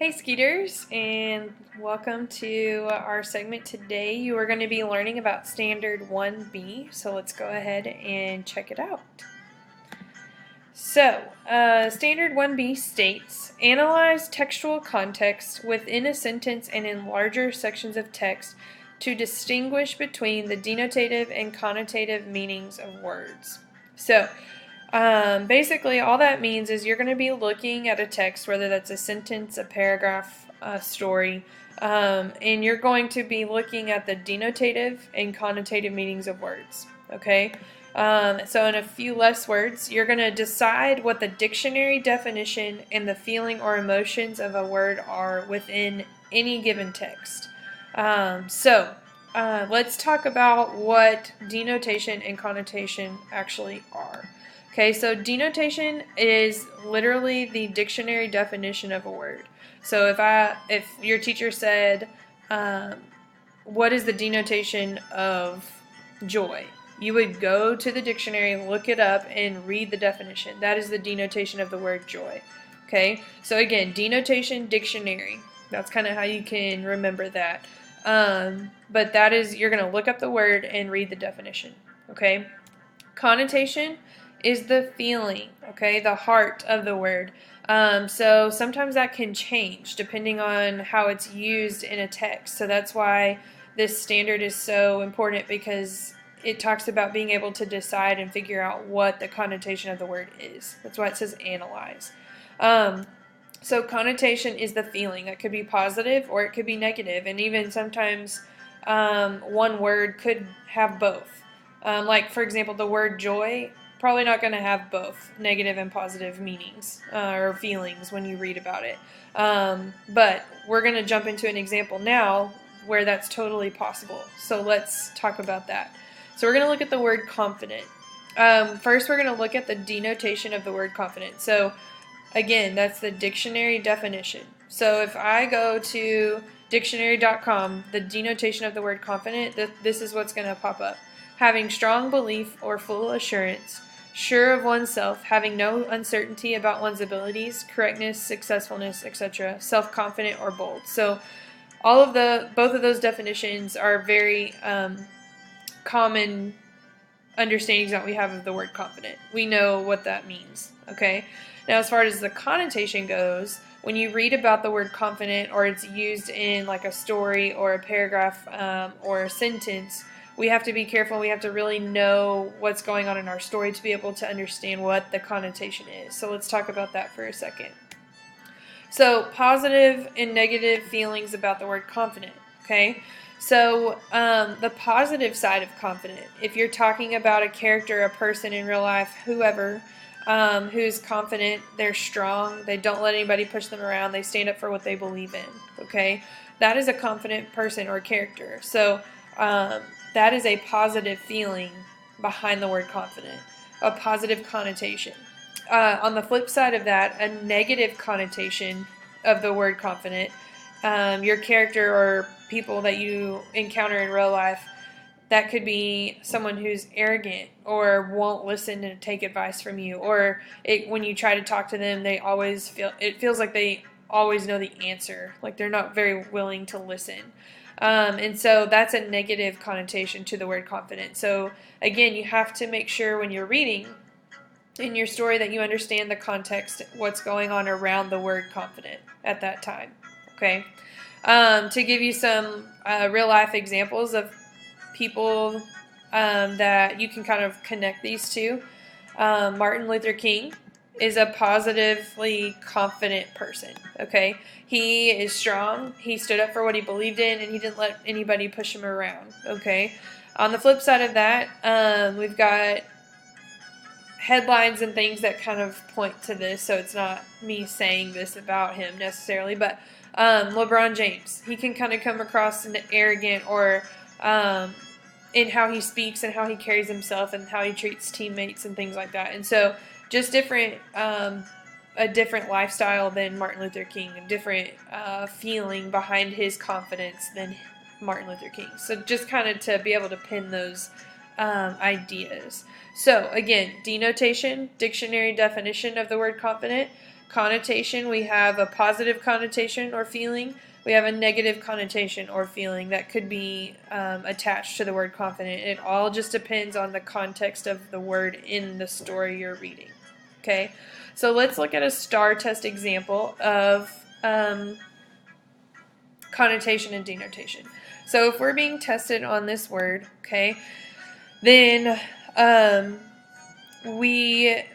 Hey Skeeters, and welcome to our segment today. You are going to be learning about Standard 1B, so let's go ahead and check it out. So, Standard 1B states, analyze textual context within a sentence and in larger sections of text to distinguish between the denotative and connotative meanings of words. So, basically, all that means is you're going to be looking at a text, whether that's a sentence, a paragraph, a story, and you're going to be looking at the denotative and connotative meanings of words. Okay? So in a few less words, you're going to decide what the dictionary definition and the feeling or emotions of a word are within any given text. Let's talk about what denotation and connotation actually are. Okay, so denotation is literally the dictionary definition of a word. So if your teacher said, what is the denotation of joy? You would go to the dictionary, look it up, and read the definition. That is the denotation of the word joy. Okay, so again, denotation, dictionary. That's kind of how you can remember that. But that is, you're going to look up the word and read the definition. Okay, connotation is the feeling, okay, the heart of the word. So sometimes that can change depending on how it's used in a text. So that's why this standard is so important, because it talks about being able to decide and figure out what the connotation of the word is. That's why it says analyze. So connotation is the feeling. That could be positive or it could be negative, and even sometimes one word could have both. Like, for example, the word joy, probably not going to have both negative and positive meanings or feelings when you read about it. But we're going to jump into an example now where that's totally possible. So let's talk about that. So we're going to look at the word confident. First, we're going to look at the denotation of the word confident. So again, that's the dictionary definition. So if I go to dictionary.com, the denotation of the word confident, this is what's going to pop up. Having strong belief or full assurance, sure of oneself, having no uncertainty about one's abilities, correctness, successfulness, etc., self-confident or bold. So both of those definitions are very common understandings that we have of the word confident. We know what that means, okay? Now, as far as the connotation goes, when you read about the word confident, or it's used in like a story or a paragraph or a sentence, we have to be careful. We have to really know what's going on in our story to be able to understand what the connotation is. So let's talk about that for a second. So positive and negative feelings about the word confident, okay? So the positive side of confident, if you're talking about a character, a person in real life, whoever, who's confident, they're strong, they don't let anybody push them around, they stand up for what they believe in, okay? That is a confident person or character. So that is a positive feeling behind the word confident, a positive connotation. On the flip side of that, a negative connotation of the word confident, your character or people that you encounter in real life, that could be someone who's arrogant or won't listen and take advice from you, or when you try to talk to them, it feels like they always know the answer, like they're not very willing to listen. And so that's a negative connotation to the word confident. So again, you have to make sure when you're reading in your story that you understand the context, what's going on around the word confident at that time. Okay. To give you some real life examples of people that you can kind of connect these to, Martin Luther King is a positively confident person. Okay, he is strong, he stood up for what he believed in, and he didn't let anybody push him around. Okay, on the flip side of that, we've got headlines and things that kind of point to this, so it's not me saying this about him necessarily, but LeBron James, he can kind of come across arrogant or in how he speaks and how he carries himself and how he treats teammates and things like that. And so just a different lifestyle than Martin Luther King, a different feeling behind his confidence than Martin Luther King. So just kind of to be able to pin those ideas. So again, denotation, dictionary definition of the word confident, Connotation, we have a positive connotation or feeling. We have a negative connotation or feeling that could be attached to the word confident. It all just depends on the context of the word in the story you're reading. Okay, so let's look at a STAR test example of connotation and denotation. So if we're being tested on this word, okay, then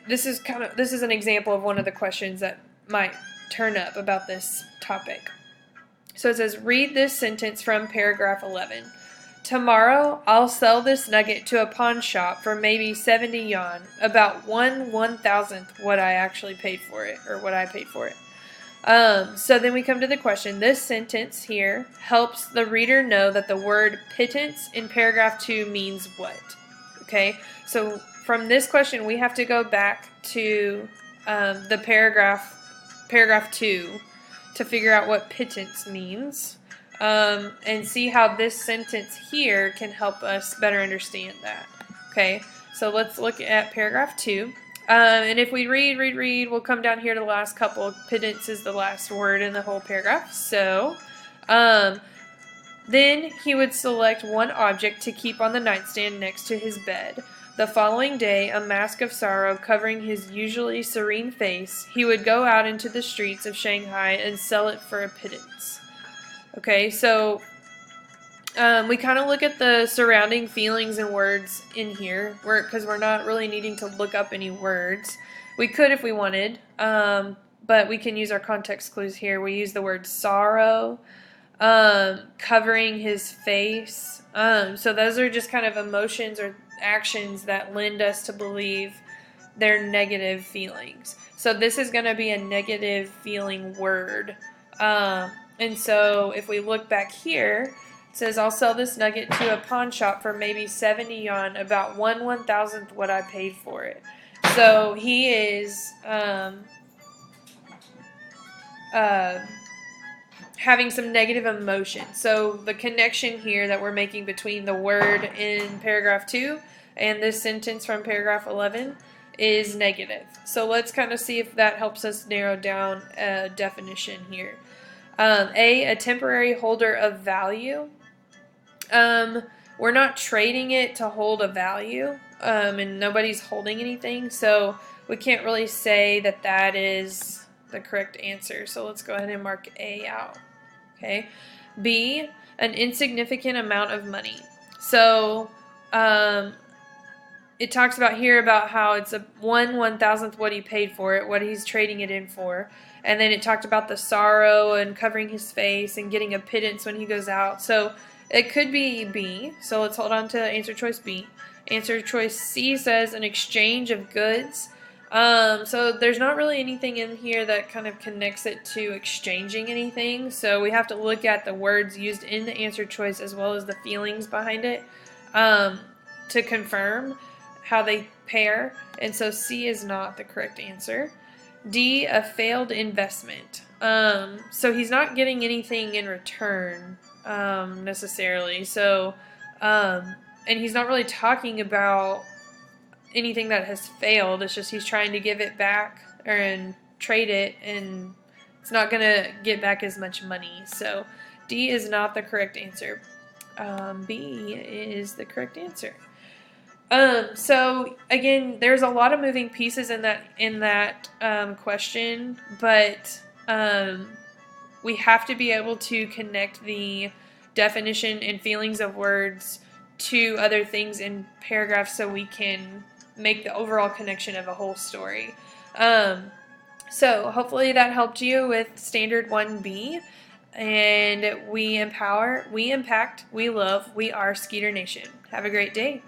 this is an example of one of the questions that might turn up about this topic. So it says, read this sentence from paragraph 11. Tomorrow I'll sell this nugget to a pawn shop for maybe 70 yuan, about 1/1000th what I actually paid for it, or what I paid for it. So then we come to the question. This sentence here helps the reader know that the word pittance in paragraph 2 means what. Okay, so from this question we have to go back to the paragraph 2 to figure out what pittance means, and see how this sentence here can help us better understand that. Okay, so let's look at paragraph 2. And if we read, we'll come down here to the last couple. Pittance is the last word in the whole paragraph. So, then he would select one object to keep on the nightstand next to his bed. The following day, a mask of sorrow covering his usually serene face, he would go out into the streets of Shanghai and sell it for a pittance. Okay, so we kind of look at the surrounding feelings and words in here, because we're not really needing to look up any words. We could if we wanted, but we can use our context clues here. We use the word sorrow, covering his face. So those are just kind of emotions or actions that lend us to believe they're negative feelings. So this is going to be a negative feeling word. And so if we look back here, it says, I'll sell this nugget to a pawn shop for maybe 70 yuan, about 1/1000th what I paid for it. So he is having some negative emotion. So the connection here that we're making between the word in paragraph 2 and this sentence from paragraph 11 is negative. So let's kind of see if that helps us narrow down a definition here. A temporary holder of value. We're not trading it to hold a value, and nobody's holding anything, so we can't really say that that is the correct answer. So let's go ahead and mark A out. Okay. B, an insignificant amount of money. So it talks about here about how it's a 1/1000th what he paid for it, what he's trading it in for. And then it talked about the sorrow and covering his face and getting a pittance when he goes out. So it could be B. So let's hold on to answer choice B. Answer choice C says an exchange of goods. So there's not really anything in here that kind of connects it to exchanging anything. So we have to look at the words used in the answer choice as well as the feelings behind it to confirm how they pair. And so C is not the correct answer. D, a failed investment. So he's not getting anything in return necessarily. So, and he's not really talking about anything that has failed. It's just he's trying to give it back and trade it, and it's not going to get back as much money. So D is not the correct answer. B is the correct answer. So again, there's a lot of moving pieces in that question, but we have to be able to connect the definition and feelings of words to other things in paragraphs so we can make the overall connection of a whole story. So hopefully that helped you with Standard 1B. And we empower, we impact, we love, we are Skeeter Nation. Have a great day.